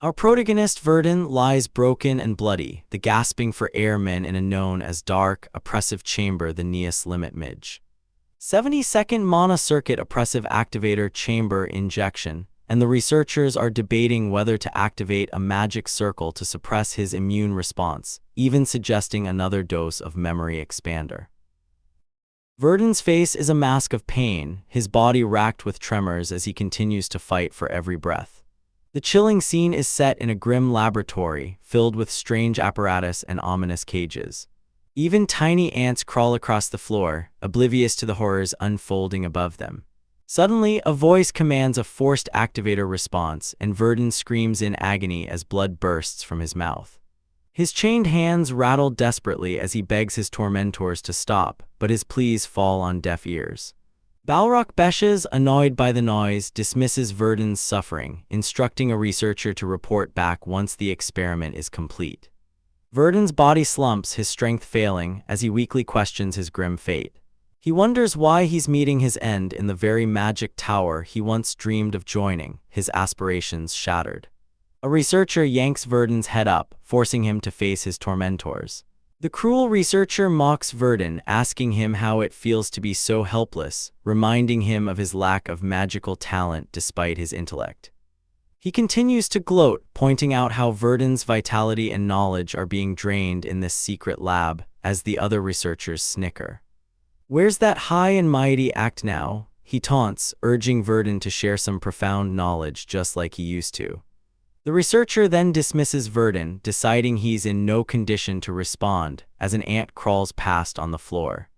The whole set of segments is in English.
Our protagonist Verdun lies broken and bloody, the gasping for air men in a known as dark, oppressive chamber the Neos limit mage. 72nd Mana Circuit Oppressive Activator Chamber Injection, and the researchers are debating whether to activate a magic circle to suppress his immune response, even suggesting another dose of memory expander. Verdun's face is a mask of pain, his body racked with tremors as he continues to fight for every breath. The chilling scene is set in a grim laboratory, filled with strange apparatus and ominous cages. Even tiny ants crawl across the floor, oblivious to the horrors unfolding above them. Suddenly, a voice commands a forced activator response, and Verdun screams in agony as blood bursts from his mouth. His chained hands rattle desperately as he begs his tormentors to stop, but his pleas fall on deaf ears. Balrog Beshes, annoyed by the noise, dismisses Verdun's suffering, instructing a researcher to report back once the experiment is complete. Verdun's body slumps, his strength failing, as he weakly questions his grim fate. He wonders why he's meeting his end in the very magic tower he once dreamed of joining, his aspirations shattered. A researcher yanks Verdun's head up, forcing him to face his tormentors. The cruel researcher mocks Verdun, asking him how it feels to be so helpless, reminding him of his lack of magical talent despite his intellect. He continues to gloat, pointing out how Verdun's vitality and knowledge are being drained in this secret lab, as the other researchers snicker. "Where's that high and mighty act now?" he taunts, urging Verdun to share some profound knowledge just like he used to. The researcher then dismisses Verdun, deciding he's in no condition to respond, as an ant crawls past on the floor.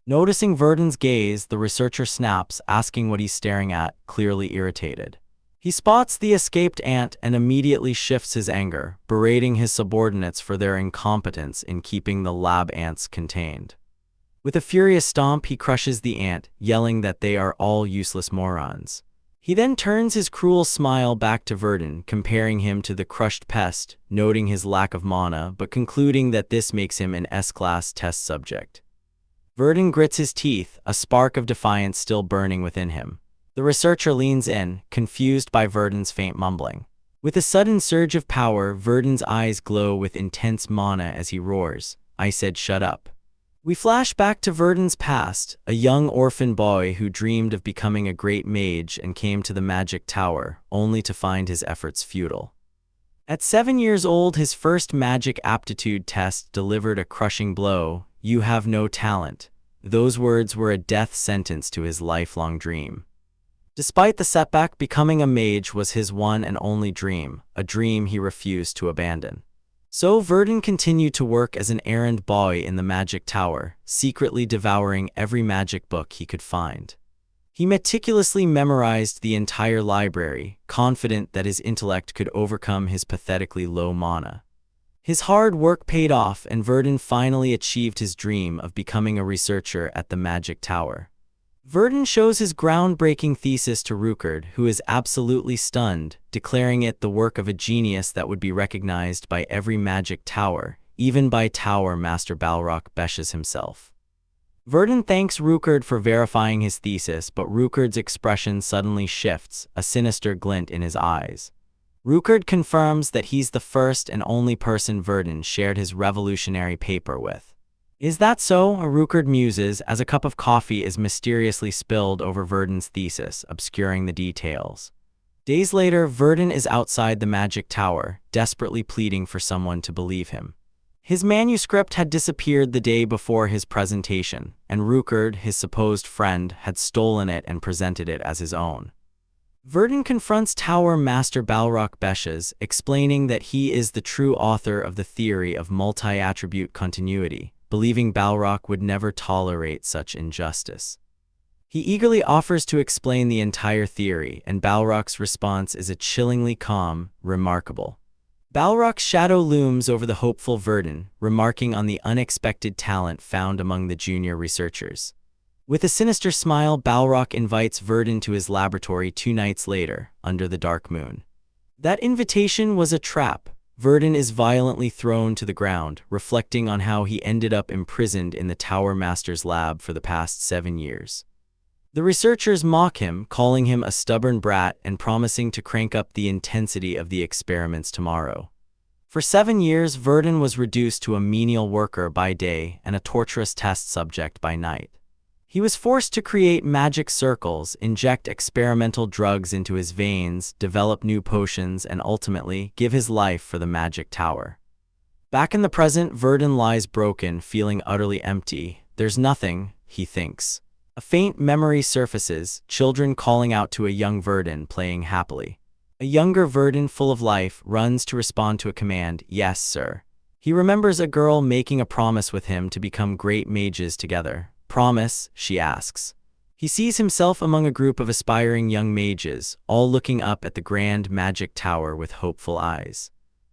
Noticing Verdun's gaze, the researcher snaps, asking what he's staring at, clearly irritated. He spots the escaped ant and immediately shifts his anger, berating his subordinates for their incompetence in keeping the lab ants contained. With a furious stomp, he crushes the ant, yelling that they are all useless morons. He then turns his cruel smile back to Verdun, comparing him to the crushed pest, noting his lack of mana but concluding that this makes him an S-class test subject. Verdun grits his teeth, a spark of defiance still burning within him. The researcher leans in, confused by Verdun's faint mumbling. With a sudden surge of power, Verdun's eyes glow with intense mana as he roars, "I said shut up." We flash back to Verdun's past, a young orphan boy who dreamed of becoming a great mage and came to the magic tower, only to find his efforts futile. At 7 years old, his first magic aptitude test delivered a crushing blow. "You have no talent." Those words were a death sentence to his lifelong dream. Despite the setback, becoming a mage was his one and only dream, a dream he refused to abandon. So Verdun continued to work as an errand boy in the magic tower, secretly devouring every magic book he could find. He meticulously memorized the entire library, confident that his intellect could overcome his pathetically low mana. His hard work paid off, and Verdun finally achieved his dream of becoming a researcher at the magic tower. Verdun shows his groundbreaking thesis to Rukard, who is absolutely stunned, declaring it the work of a genius that would be recognized by every magic tower, even by Tower Master Balrog Beshes himself. Verdun thanks Rukard for verifying his thesis, but Rukard's expression suddenly shifts, a sinister glint in his eyes. Rukard confirms that he's the first and only person Verdun shared his revolutionary paper with. "Is that so?" Rukard muses as a cup of coffee is mysteriously spilled over Verdun's thesis, obscuring the details. Days later, Verdun is outside the magic tower, desperately pleading for someone to believe him. His manuscript had disappeared the day before his presentation, and Rukard, his supposed friend, had stolen it and presented it as his own. Verdun confronts Tower Master Balrog Beshes, explaining that he is the true author of the theory of multi-attribute continuity, believing Balrog would never tolerate such injustice. He eagerly offers to explain the entire theory, and Balrog's response is a chillingly calm, "Remarkable." Balrog's shadow looms over the hopeful Verdun, remarking on the unexpected talent found among the junior researchers. With a sinister smile, Balrog invites Verdun to his laboratory 2 nights later, under the dark moon. That invitation was a trap. Verdun is violently thrown to the ground, reflecting on how he ended up imprisoned in the Tower Master's lab for the past 7 years. The researchers mock him, calling him a stubborn brat and promising to crank up the intensity of the experiments tomorrow. For 7 years, Verdun was reduced to a menial worker by day and a torturous test subject by night. He was forced to create magic circles, inject experimental drugs into his veins, develop new potions, and ultimately give his life for the magic tower. Back in the present, Verdun lies broken, feeling utterly empty. There's nothing, he thinks. A faint memory surfaces, children calling out to a young Verdun playing happily. A younger Verdun, full of life, runs to respond to a command, "Yes, sir." He remembers a girl making a promise with him to become great mages together. "Promise?" she asks. He sees himself among a group of aspiring young mages, all looking up at the grand magic tower with hopeful eyes.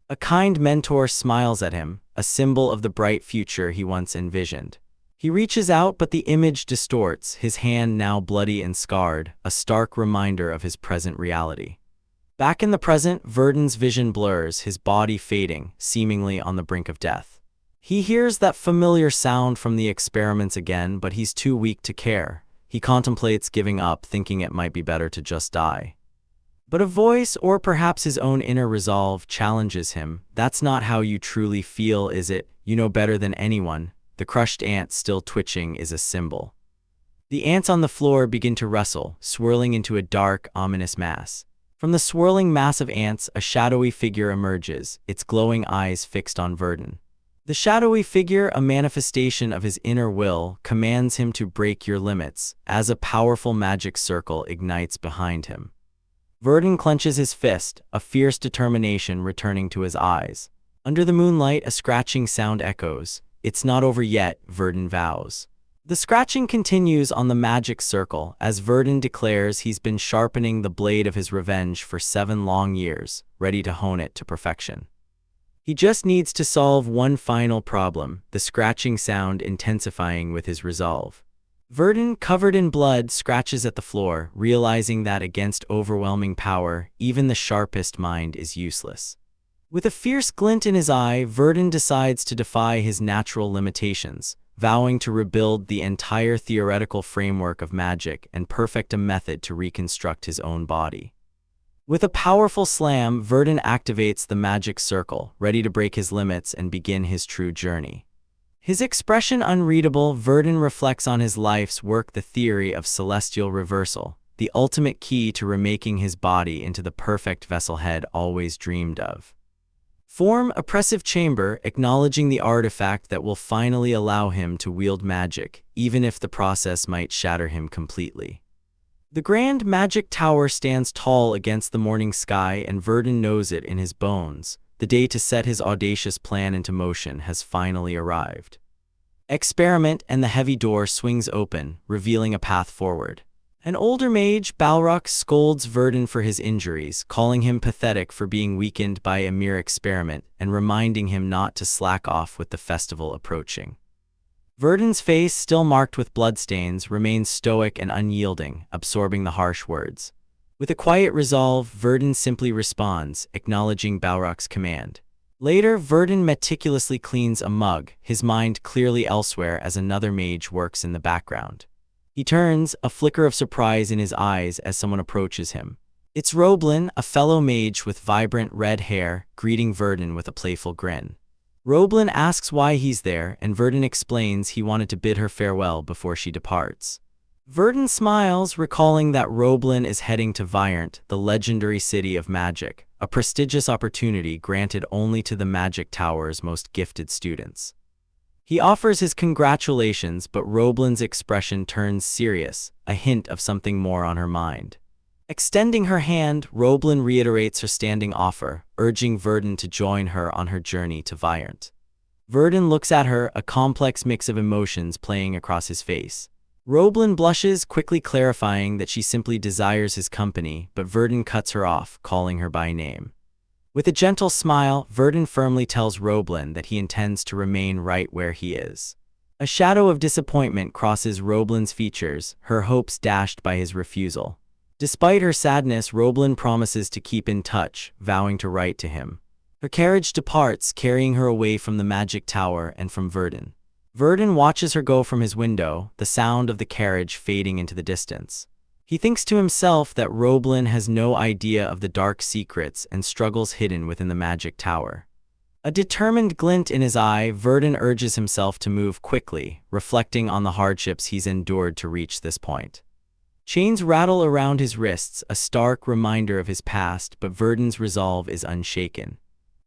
A kind mentor smiles at him, a symbol of the bright future he once envisioned. He reaches out, but the image distorts, his hand now bloody and scarred, a stark reminder of his present reality. Back in the present, Verdun's vision blurs, his body fading, seemingly on the brink of death. He hears that familiar sound from the experiments again, but he's too weak to care. He contemplates giving up, thinking it might be better to just die. But a voice, or perhaps his own inner resolve, challenges him. "That's not how you truly feel, is it? You know better than anyone." The crushed ant, still twitching, is a symbol. The ants on the floor begin to wrestle, swirling into a dark, ominous mass. From the swirling mass of ants, a shadowy figure emerges, its glowing eyes fixed on Verdun. The shadowy figure, a manifestation of his inner will, commands him to break your limits, as a powerful magic circle ignites behind him. Verdun clenches his fist, a fierce determination returning to his eyes. Under the moonlight, a scratching sound echoes. "It's not over yet," Verdun vows. The scratching continues on the magic circle, as Verdun declares he's been sharpening the blade of his revenge for 7 long years, ready to hone it to perfection. He just needs to solve one final problem, the scratching sound intensifying with his resolve. Verdun, covered in blood, scratches at the floor, realizing that against overwhelming power, even the sharpest mind is useless. With a fierce glint in his eye, Verdun decides to defy his natural limitations, vowing to rebuild the entire theoretical framework of magic and perfect a method to reconstruct his own body. With a powerful slam, Verdun activates the magic circle, ready to break his limits and begin his true journey. His expression unreadable, Verdun reflects on his life's work, the theory of celestial reversal, the ultimate key to remaking his body into the perfect vessel head always dreamed of. Form, oppressive chamber, acknowledging the artifact that will finally allow him to wield magic, even if the process might shatter him completely. The grand magic tower stands tall against the morning sky, and Verdun knows it in his bones. The day to set his audacious plan into motion has finally arrived. Experiment, and the heavy door swings open, revealing a path forward. An older mage, Balrog, scolds Verdun for his injuries, calling him pathetic for being weakened by a mere experiment and reminding him not to slack off with the festival approaching. Verdun's face, still marked with bloodstains, remains stoic and unyielding, absorbing the harsh words. With a quiet resolve, Verdun simply responds, acknowledging Balrog's command. Later, Verdun meticulously cleans a mug, his mind clearly elsewhere as another mage works in the background. He turns, a flicker of surprise in his eyes as someone approaches him. It's Roblin, a fellow mage with vibrant red hair, greeting Verdun with a playful grin. Roblin asks why he's there, and Verdun explains he wanted to bid her farewell before she departs. Verdun smiles, recalling that Roblin is heading to Viant, the legendary city of magic, a prestigious opportunity granted only to the Magic Tower's most gifted students. He offers his congratulations, but Roblin's expression turns serious, a hint of something more on her mind. Extending her hand, Roblin reiterates her standing offer, urging Verdun to join her on her journey to Viant. Verdun looks at her, a complex mix of emotions playing across his face. Roblin blushes, quickly clarifying that she simply desires his company, but Verdun cuts her off, calling her by name. With a gentle smile, Verdun firmly tells Roblin that he intends to remain right where he is. A shadow of disappointment crosses Roblin's features, her hopes dashed by his refusal. Despite her sadness, Roblin promises to keep in touch, vowing to write to him. Her carriage departs, carrying her away from the Magic Tower and from Verdun. Verdun watches her go from his window, the sound of the carriage fading into the distance. He thinks to himself that Roblin has no idea of the dark secrets and struggles hidden within the magic tower. A determined glint in his eye, Verdun urges himself to move quickly, reflecting on the hardships he's endured to reach this point. Chains rattle around his wrists, a stark reminder of his past, but Verdun's resolve is unshaken.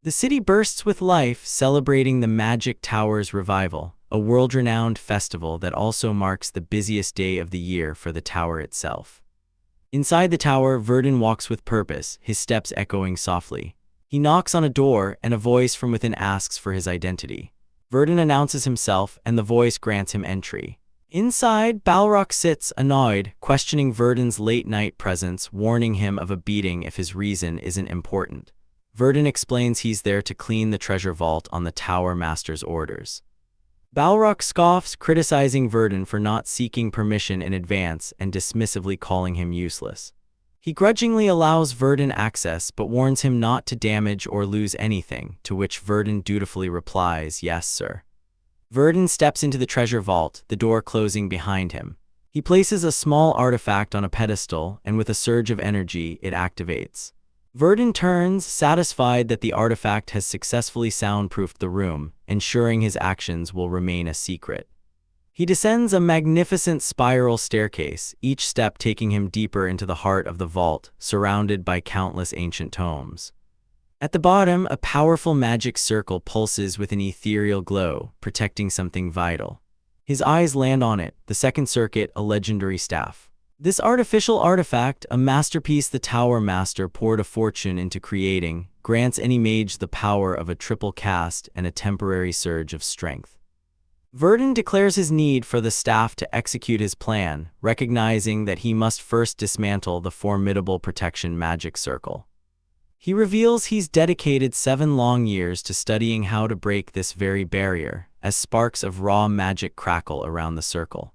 The city bursts with life, celebrating the Magic Tower's revival, a world-renowned festival that also marks the busiest day of the year for the tower itself. Inside the tower, Verdun walks with purpose, his steps echoing softly. He knocks on a door, and a voice from within asks for his identity. Verdun announces himself, and the voice grants him entry. Inside, Balrog sits, annoyed, questioning Verdun's late-night presence, warning him of a beating if his reason isn't important. Verdun explains he's there to clean the treasure vault on the Tower Master's orders. Balrog scoffs, criticizing Verdun for not seeking permission in advance and dismissively calling him useless. He grudgingly allows Verdun access but warns him not to damage or lose anything, to which Verdun dutifully replies, "Yes, sir." Verdun steps into the treasure vault, the door closing behind him. He places a small artifact on a pedestal, and with a surge of energy, it activates. Verdun turns, satisfied that the artifact has successfully soundproofed the room, ensuring his actions will remain a secret. He descends a magnificent spiral staircase, each step taking him deeper into the heart of the vault, surrounded by countless ancient tomes. At the bottom, a powerful magic circle pulses with an ethereal glow, protecting something vital. His eyes land on it, the second circuit, a legendary staff. This artificial artifact, a masterpiece the Tower Master poured a fortune into creating, grants any mage the power of a triple cast and a temporary surge of strength. Verdun declares his need for the staff to execute his plan, recognizing that he must first dismantle the formidable protection magic circle. He reveals he's dedicated 7 long years to studying how to break this very barrier, as sparks of raw magic crackle around the circle.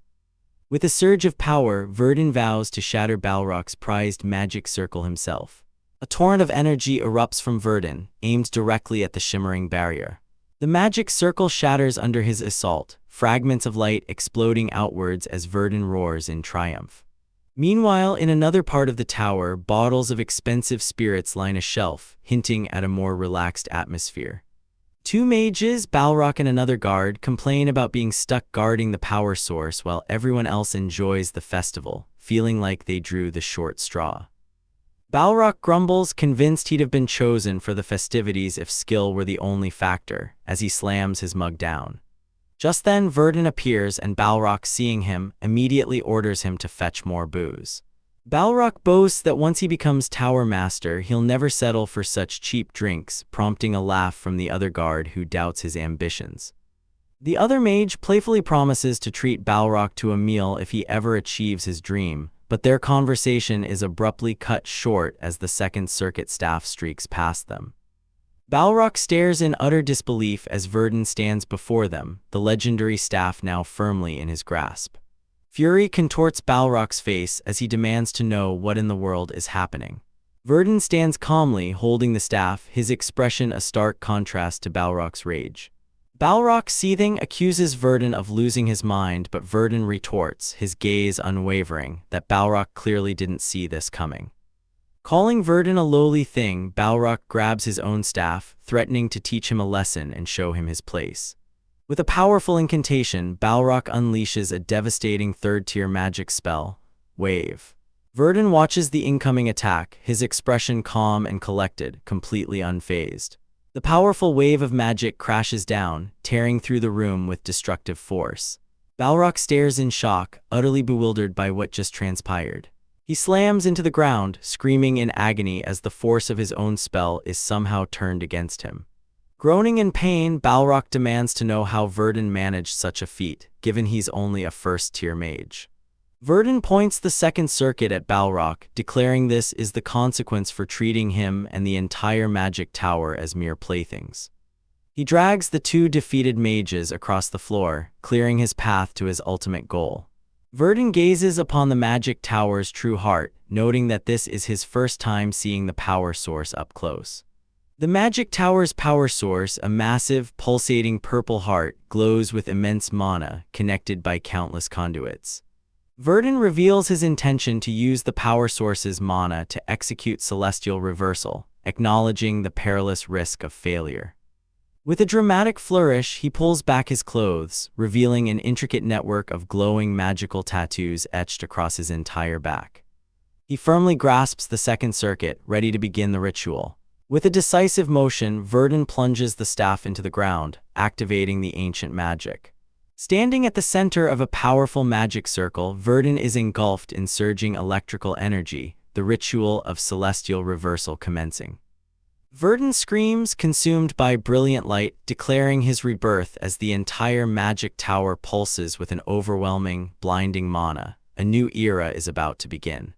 With a surge of power, Verdun vows to shatter Balrog's prized magic circle himself. A torrent of energy erupts from Verdun, aimed directly at the shimmering barrier. The magic circle shatters under his assault, fragments of light exploding outwards as Verdun roars in triumph. Meanwhile, in another part of the tower, bottles of expensive spirits line a shelf, hinting at a more relaxed atmosphere. 2 mages, Balrog and another guard, complain about being stuck guarding the power source while everyone else enjoys the festival, feeling like they drew the short straw. Balrog grumbles, convinced he'd have been chosen for the festivities if skill were the only factor, as he slams his mug down. Just then, Verdun appears, and Balrog, seeing him, immediately orders him to fetch more booze. Balrog boasts that once he becomes Tower Master, he'll never settle for such cheap drinks, prompting a laugh from the other guard who doubts his ambitions. The other mage playfully promises to treat Balrog to a meal if he ever achieves his dream, but their conversation is abruptly cut short as the second circuit staff streaks past them. Balrog stares in utter disbelief as Verdun stands before them, the legendary staff now firmly in his grasp. Fury contorts Balrog's face as he demands to know what in the world is happening. Verdun stands calmly, holding the staff, his expression a stark contrast to Balrog's rage. Balrog, seething, accuses Verdun of losing his mind, but Verdun retorts, his gaze unwavering, that Balrog clearly didn't see this coming. Calling Verdun a lowly thing, Balrog grabs his own staff, threatening to teach him a lesson and show him his place. With a powerful incantation, Balrog unleashes a devastating third-tier magic spell, Wave. Verdun watches the incoming attack, his expression calm and collected, completely unfazed. The powerful wave of magic crashes down, tearing through the room with destructive force. Balrog stares in shock, utterly bewildered by what just transpired. He slams into the ground, screaming in agony as the force of his own spell is somehow turned against him. Groaning in pain, Balrog demands to know how Verdun managed such a feat, given he's only a first-tier mage. Verdun points the second circuit at Balrog, declaring this is the consequence for treating him and the entire magic tower as mere playthings. He drags the 2 defeated mages across the floor, clearing his path to his ultimate goal. Verdun gazes upon the magic tower's true heart, noting that this is his first time seeing the power source up close. The magic tower's power source, a massive, pulsating purple heart, glows with immense mana, connected by countless conduits. Verdun reveals his intention to use the power source's mana to execute celestial reversal, acknowledging the perilous risk of failure. With a dramatic flourish, he pulls back his clothes, revealing an intricate network of glowing magical tattoos etched across his entire back. He firmly grasps the second circuit, ready to begin the ritual. With a decisive motion, Verdun plunges the staff into the ground, activating the ancient magic. Standing at the center of a powerful magic circle, Verdun is engulfed in surging electrical energy, the ritual of celestial reversal commencing. Verdun screams, consumed by brilliant light, declaring his rebirth as the entire magic tower pulses with an overwhelming, blinding mana. A new era is about to begin.